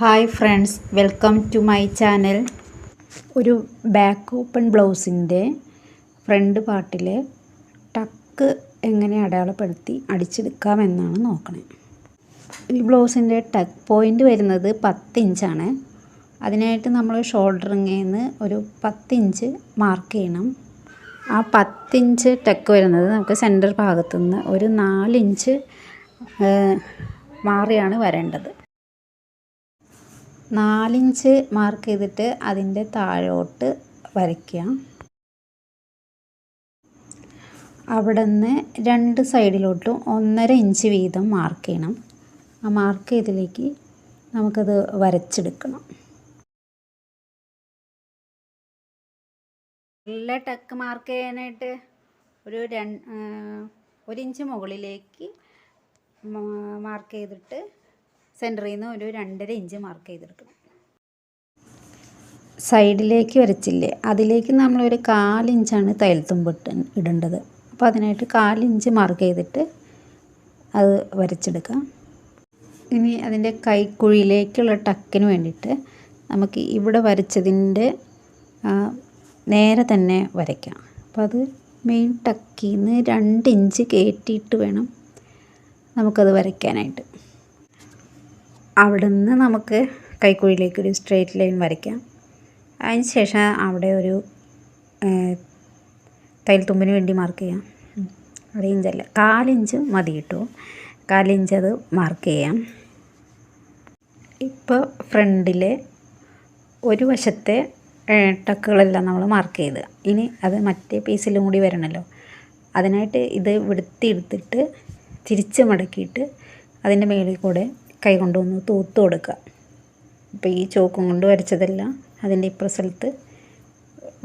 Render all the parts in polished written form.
Hi friends, welcome to my channel. ഒരു back open ബ്ലൗസിൻ്റെ front പാർട്ടിൽ ടക്ക് എങ്ങനെ അടയാളപ്പെടുത്തി അടിച്ചെടുക്കാമെന്നാണ് നോക്കണേ. ഈ ബ്ലൗസിൻ്റെ ടക്ക് പോയിൻ്റ് വരുന്നത് 10 ഇഞ്ചാണ്. അതിനായിട്ട് നമ്മൾ ഷോൾഡറിങ്ങിൽ നിന്ന് ഒരു 10 ഇഞ്ച് മാർക്ക് ചെയ്യണം. ആ 10 ഇഞ്ച് ടക്ക് വരുന്നത് നമുക്ക് സെൻറ്റർ ഭാഗത്തു നിന്ന് ഒരു 4 ഇഞ്ച് മാറിയാണ് വരേണ്ടത്. 4 ഇഞ്ച് മാർക്ക് ചെയ്തിട്ട് അതിൻ്റെ താഴോട്ട് വരയ്ക്കുക. അവിടെ നിന്ന് 2 സൈഡിലോട്ടും 1.5 ഇഞ്ച് വീതം മാർക്ക് ചെയ്യണം. ആ മാർക്ക് ചെയ്തതിലേക്ക് നമുക്കത് വരച്ചെടുക്കണം. നല്ല ടക്ക് മാർക്ക് ചെയ്യാനായിട്ട് ഒരു 1 ഇഞ്ച് മുകളിലേക്ക് മാർക്ക് ചെയ്തിട്ട് സെൻറ്ററിൽ നിന്ന് ഒരു 2.5 ഇഞ്ച് മാർക്ക് ചെയ്തെടുക്കണം. സൈഡിലേക്ക് വരച്ചില്ലേ, അതിലേക്ക് നമ്മളൊരു 1/4 ഇഞ്ചാണ് തയ്യൽത്തുമ്പ് ഇടേണ്ടത്. അപ്പോൾ അതിനായിട്ട് 1/4 ഇഞ്ച് മാർക്ക് ചെയ്തിട്ട് അത് വരച്ചെടുക്കാം. ഇനി അതിൻ്റെ കൈക്കുഴിയിലേക്കുള്ള ടക്കിന് വേണ്ടിയിട്ട് നമുക്ക് ഇവിടെ വരച്ചതിൻ്റെ നേരെ തന്നെ വരയ്ക്കാം. അപ്പോൾ അത് മെയിൻ ടക്കിൽ നിന്ന് 2 ഇഞ്ച് കയറ്റിയിട്ട് വേണം നമുക്കത് വരയ്ക്കാനായിട്ട്. അവിടെ നിന്ന് നമുക്ക് കൈക്കുഴിയിലേക്കൊരു സ്ട്രെയിറ്റ് ലൈൻ വരയ്ക്കാം. അതിന് ശേഷം അവിടെ ഒരു തയ്യൽത്തുമ്പിന് വേണ്ടി മാർക്ക് ചെയ്യാം. 1 ഇഞ്ചല്ല, 1/4 ഇഞ്ച് മതി കേട്ടോ. 1/4 ഇഞ്ച് അത് മാർക്ക് ചെയ്യാം. ഇപ്പോൾ ഫ്രണ്ടിലെ ഒരു വശത്തെ ടക്കുകളെല്ലാം നമ്മൾ മാർക്ക് ചെയ്ത്, ഇനി അത് മറ്റേ പീസിലും കൂടി വരണമല്ലോ. അതിനായിട്ട് ഇത് എടുത്തിട്ട് തിരിച്ച് മടക്കിയിട്ട് അതിൻ്റെ മേളിൽ കൂടെ കൈ കൊണ്ടുവന്ന് തൂത്ത് കൊടുക്കുക. അപ്പോൾ ഈ ചോക്കും കൊണ്ട് വരച്ചതെല്ലാം അതിൻ്റെ ഇപ്പുറ സ്ഥലത്ത്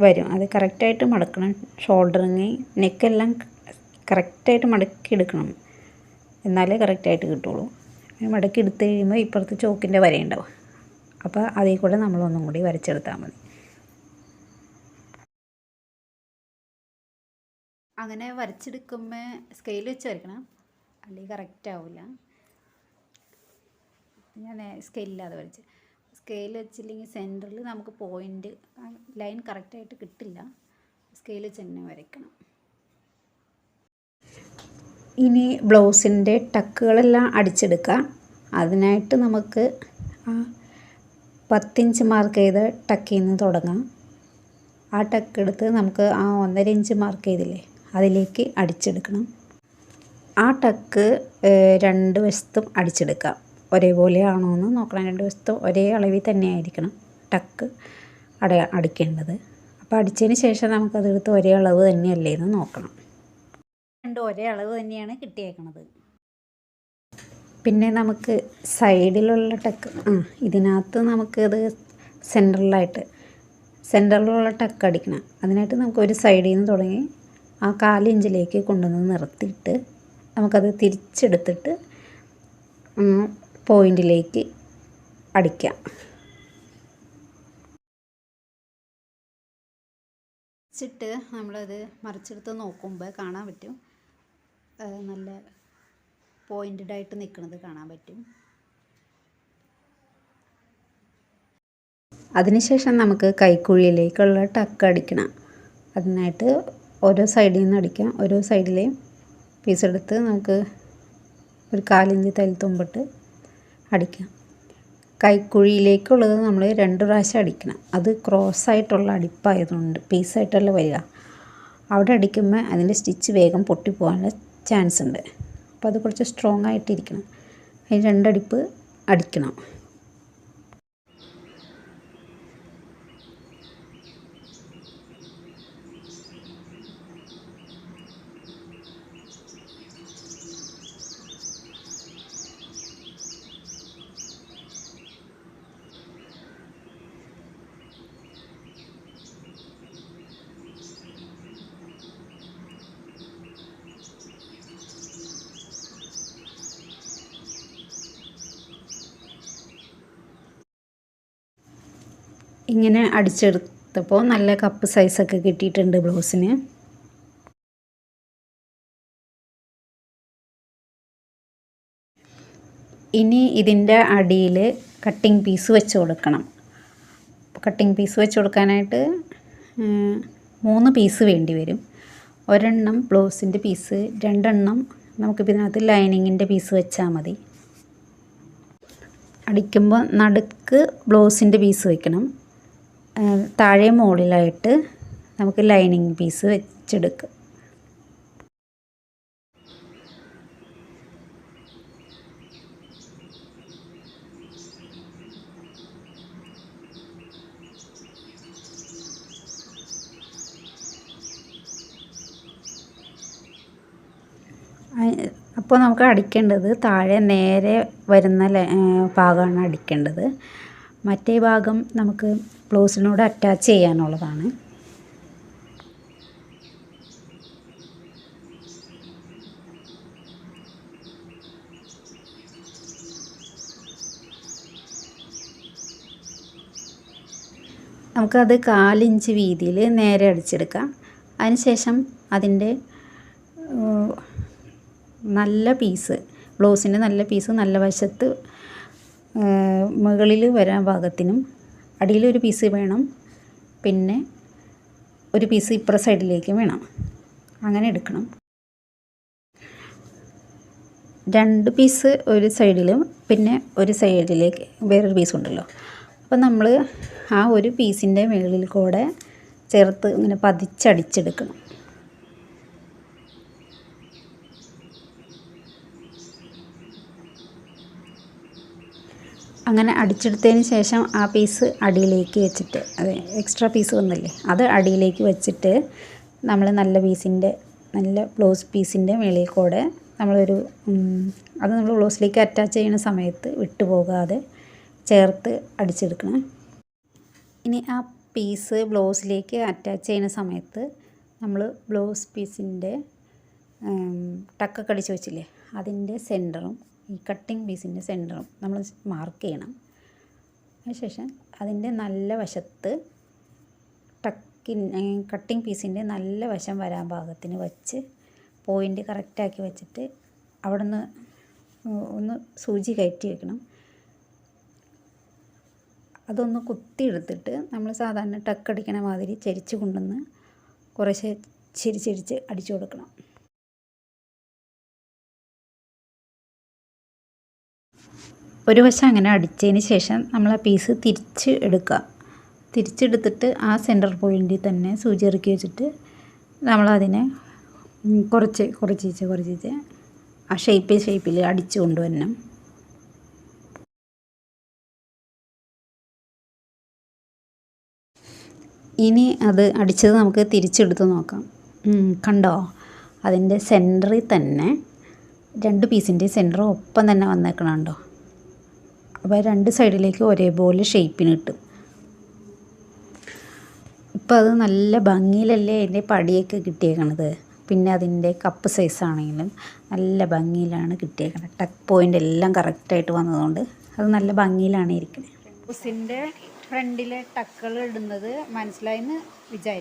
വരും. അത് കറക്റ്റായിട്ട് മടക്കണം. ഷോൾഡറിങ് നെക്കെല്ലാം കറക്റ്റായിട്ട് മടക്കി എടുക്കണം, എന്നാലേ കറക്റ്റായിട്ട് കിട്ടുള്ളൂ. മടക്കി എടുത്ത് കഴിയുമ്പോൾ ഇപ്പുറത്ത് ചോക്കിൻ്റെ വരയുണ്ടാവും. അപ്പോൾ അതിൽ കൂടെ നമ്മളൊന്നും കൂടി വരച്ചെടുത്താൽ മതി. അങ്ങനെ വരച്ചെടുക്കുമ്പോൾ സ്കെയിൽ വെച്ച് വരയ്ക്കണം, അല്ലെങ്കിൽ കറക്റ്റ് ആവില്ല. ഞാൻ സ്കെയിലില്ലാതെ വരച്ച്, സ്കെയിൽ വെച്ചില്ലെങ്കിൽ സെൻറ്ററിൽ നമുക്ക് പോയിൻ്റ് ലൈൻ കറക്റ്റായിട്ട് കിട്ടില്ല. സ്കെയിൽ വെച്ച് തന്നെ വരയ്ക്കണം. ഇനി ബ്ലൗസിൻ്റെ ടക്കുകളെല്ലാം അടിച്ചെടുക്കാം. അതിനായിട്ട് നമുക്ക് 10 ഇഞ്ച് മാർക്ക് ചെയ്ത ടക്കിൽ നിന്ന് തുടങ്ങാം. ആ ടക്ക് എടുത്ത് നമുക്ക് ആ 1.5 ഇഞ്ച് മാർക്ക് ചെയ്തില്ലേ, അതിലേക്ക് അടിച്ചെടുക്കണം. ആ ടക്ക് 2 വശത്തും അടിച്ചെടുക്കാം. ഒരേപോലെ ആണോ എന്ന് നോക്കണം. 2 വശത്തും ഒരേ അളവിൽ തന്നെ ആയിരിക്കണം ടക്ക് അടിക്കേണ്ടത്. അപ്പോൾ അടിച്ചതിന് ശേഷം നമുക്കതെടുത്ത് ഒരേ അളവ് തന്നെയല്ലേ എന്ന് നോക്കണം. രണ്ടും ഒരേ അളവ് തന്നെയാണ് കിട്ടിയേക്കണത്. പിന്നെ നമുക്ക് സൈഡിലുള്ള ടക്ക് ഇതിനകത്ത് നമുക്കത് സെൻറ്ററിലുള്ള ടക്ക് അടിക്കണം. അതിനായിട്ട് നമുക്ക് ഒരു സൈഡിൽ നിന്ന് തുടങ്ങി ആ 1/4 ഇഞ്ചിലേക്ക് കൊണ്ടുവന്ന് നിർത്തിയിട്ട് നമുക്കത് തിരിച്ചെടുത്തിട്ട് പോയിൻറ്റിലേക്ക് അടിക്കാം. വെച്ചിട്ട് നമ്മളത് മറിച്ചെടുത്ത് നോക്കുമ്പോൾ കാണാൻ പറ്റും, നല്ല പോയിൻറ്റഡായിട്ട് നിൽക്കുന്നത് കാണാൻ പറ്റും. അതിനുശേഷം നമുക്ക് കൈക്കുഴിയിലേക്കുള്ള ടക്ക് അടിക്കണം. അതിനായിട്ട് ഓരോ സൈഡിൽ നിന്ന് അടിക്കാം. ഓരോ സൈഡിലെയും പീസ് എടുത്ത് നമുക്ക് ഒരു 1/4 ഇഞ്ച് തയ്യൽത്തുമ്പിട്ട് അടിക്കാം. കൈക്കുഴിയിലേക്കുള്ളത് നമ്മൾ 2 പ്രാവശ്യം അടിക്കണം. അത് ക്രോസായിട്ടുള്ള അടിപ്പായതുകൊണ്ട് പീസായിട്ടല്ല വരിക. അവിടെ അടിക്കുമ്പോൾ അതിൻ്റെ സ്റ്റിച്ച് വേഗം പൊട്ടിപ്പോകാനുള്ള ചാൻസ് ഉണ്ട്. അപ്പോൾ അത് കുറച്ച് സ്ട്രോങ് ആയിട്ടിരിക്കണം. അതിന് 2 അടിപ്പ് അടിക്കണം. ഇങ്ങനെ അടിച്ചെടുത്തപ്പോൾ നല്ല കപ്പ് സൈസൊക്കെ കിട്ടിയിട്ടുണ്ട് ബ്ലൗസിന്. ഇനി ഇതിൻ്റെ അടിയിൽ കട്ടിങ് പീസ് വെച്ച് കൊടുക്കണം. കട്ടിങ് പീസ് വെച്ച് കൊടുക്കാനായിട്ട് 3 പീസ് വേണ്ടി വരും. ഒരെണ്ണം ബ്ലൗസിൻ്റെ പീസ്, 2 എണ്ണം നമുക്കിപ്പോൾ ഇതിനകത്ത് ലൈനിങ്ങിൻ്റെ പീസ് വെച്ചാൽ മതി. അടിക്കുമ്പോൾ നടുക്ക് ബ്ലൗസിൻ്റെ പീസ് വെക്കണം. താഴെ മുകളിലായിട്ട് നമുക്ക് ലൈനിങ് പീസ് വെച്ചെടുക്കാം. അപ്പോൾ നമുക്ക് അടിക്കേണ്ടത് താഴെ നേരെ വരുന്ന ഭാഗമാണ് അടിക്കേണ്ടത്. മറ്റേ ഭാഗം നമുക്ക് ബ്ലൗസിനോട് അറ്റാച്ച് ചെയ്യാനുള്ളതാണ്. നമുക്കത് 1/4 ഇഞ്ച് വീതിയിൽ നേരെ അടിച്ചെടുക്കാം. അതിനുശേഷം അതിൻ്റെ നല്ല പീസ്, ബ്ലൗസിൻ്റെ നല്ല പീസ് നല്ല വശത്ത് മുകളിൽ വരാൻ ഭാഗത്തിനും അടിയിലൊരു പീസ് വേണം, പിന്നെ ഒരു പീസ് ഇപ്പുറ സൈഡിലേക്ക് വേണം. അങ്ങനെ എടുക്കണം. 2 പീസ് ഒരു സൈഡിലും പിന്നെ ഒരു സൈഡിലേക്ക് വേറൊരു പീസ് ഉണ്ടല്ലോ. അപ്പം നമ്മൾ ആ ഒരു പീസിൻ്റെ മുകളിൽ കൂടെ ചേർത്ത് ഇങ്ങനെ പതിച്ചടിച്ചെടുക്കണം. അങ്ങനെ അടിച്ചെടുത്തതിന് ശേഷം ആ പീസ് അടിയിലേക്ക് വെച്ചിട്ട്, അത് എക്സ്ട്രാ പീസ് വന്നില്ലേ, അത് അടിയിലേക്ക് വെച്ചിട്ട് നമ്മൾ നല്ല ബ്ലൗസ് പീസിൻ്റെ മുകളിൽ കൂടെ അത് നമ്മൾ ബ്ലൗസിലേക്ക് അറ്റാച്ച് ചെയ്യുന്ന സമയത്ത് വിട്ടുപോകാതെ ചേർത്ത് അടിച്ചെടുക്കണം. ഇനി ആ പീസ് ബ്ലൗസിലേക്ക് അറ്റാച്ച് ചെയ്യുന്ന സമയത്ത് നമ്മൾ ബ്ലൗസ് പീസിൻ്റെ ടക്കൊക്കെ അടിച്ച് വെച്ചില്ലേ, അതിൻ്റെ സെൻറ്ററും ഈ കട്ടിങ് പീസിൻ്റെ സെൻറ്ററും നമ്മൾ മാർക്ക് ചെയ്യണം. അതിനുശേഷം അതിൻ്റെ നല്ല വശത്ത് കട്ടിങ് പീസിൻ്റെ നല്ല വശം വരാൻ പാകത്തിന് വെച്ച് പോയിൻ്റ് കറക്റ്റാക്കി വെച്ചിട്ട് അവിടെ നിന്ന് ഒന്ന് സൂചി കയറ്റി വെക്കണം. അതൊന്ന് കുത്തിയെടുത്തിട്ട് നമ്മൾ സാധാരണ ടക്കടിക്കണ മാതിരി ചരിച്ച് കൊണ്ടുവന്ന് കുറേശ്ശെ ചിരിച്ച് അടിച്ചു കൊടുക്കണം. ഒരു വശം അങ്ങനെ അടിച്ചതിന് ശേഷം നമ്മൾ ആ പീസ് തിരിച്ചെടുത്തിട്ട് ആ സെൻറ്റർ പോയിൻറ്റിൽ തന്നെ സൂചി ഇറക്കി വെച്ചിട്ട് നമ്മളതിനെ കുറച്ച് ആ ഷേപ്പിൽ അടിച്ചു കൊണ്ടുവരണം. ഇനി അത് അടിച്ചത് നമുക്ക് തിരിച്ചെടുത്ത് നോക്കാം. കണ്ടോ, അതിൻ്റെ സെൻറ്ററിൽ തന്നെ 2 പീസിൻ്റെ സെൻറ്റർ ഒപ്പം തന്നെ വന്നേക്കണുണ്ടോ. അപ്പോൾ 2 സൈഡിലേക്ക് ഒരേപോലെ ഷേപ്പിന് കിട്ടും. ഇപ്പോൾ അത് നല്ല ഭംഗിയിലല്ലേ അതിൻ്റെ പടിയൊക്കെ കിട്ടിയേക്കണത്. പിന്നെ അതിൻ്റെ കപ്പ് സൈസാണെങ്കിലും നല്ല ഭംഗിയിലാണ് കിട്ടിയേക്കണത്. ടക്ക് പോയിൻ്റ് എല്ലാം കറക്റ്റായിട്ട് വന്നതുകൊണ്ട് അത് നല്ല ഭംഗിയിലാണ് ഇരിക്കുന്നത്. ബ്ലൗസിൻ്റെ ഫ്രണ്ടിലെ ടക്കുകൾ ഇടുന്നത് മനസ്സിലായെന്ന് വിചാരിക്കും.